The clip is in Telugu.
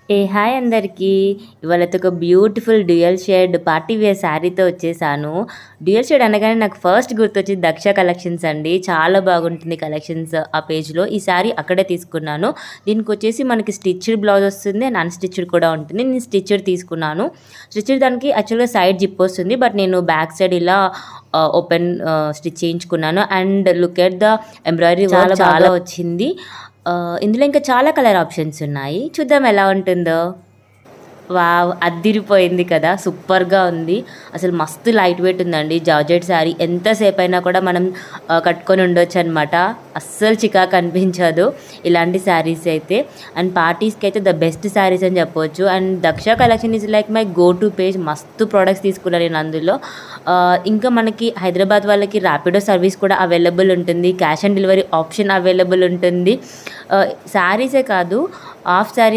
హాయ్ అందరికీ. ఇవాళైతే ఒక beautiful dual shade party wear శారీతో వచ్చేసాను. డ్యూయల్ షేడ్ అనగానే నాకు ఫస్ట్ గుర్తొచ్చింది దక్ష కలెక్షన్స్ అండి. చాలా బాగుంటుంది కలెక్షన్స్ ఆ పేజ్‌లో. ఈ శారీ అక్కడే తీసుకున్నాను. దీనికొచ్చేసి మనకి స్టిచ్డ్ బ్లౌజ్ వస్తుంది అండ్ అన్‌స్టిచ్డ్ కూడా ఉంటుంది. నేను స్టిచ్డ్ తీసుకున్నాను. స్టిచ్డ్ దానికి యాక్చువల్‌గా సైడ్ జిప్ వస్తుంది. బట్ నేను బ్యాక్ సైడ్ ఇలా ఓపెన్ స్టిచ్ చేయించుకున్నాను. And look at the embroidery work చాలా వచ్చింది. ఇందులో ఇంకా చాలా కలర్ ఆప్షన్స్ ఉన్నాయి. చూద్దాం ఎలా ఉంటుందో. వావ్! అద్దిరిపోయింది కదా! సూపర్‌గా ఉంది. అసలు మస్తు లైట్ వెయిట్ ఉందండి. జార్జెట్ శారీ ఎంతసేపయినా కూడా మనం కట్టుకొని ఉండొచ్చనమాట. అస్సలు చికాకు అనిపించదు ఇలాంటి శారీస్ అయితే. అండ్ పార్టీస్‌కి అయితే ద బెస్ట్ శారీస్ అని చెప్పొచ్చు. And Daksha collection is like my go to page. మస్తు ప్రొడక్ట్స్ తీసుకున్నాను నేను అందులో. ఇంకా మనకి హైదరాబాద్ వాళ్ళకి ర్యాపిడో సర్వీస్ కూడా అవైలబుల్ ఉంటుంది. Cash on delivery option available ఉంటుంది. శారీసే కాదు, హాఫ్ శారీ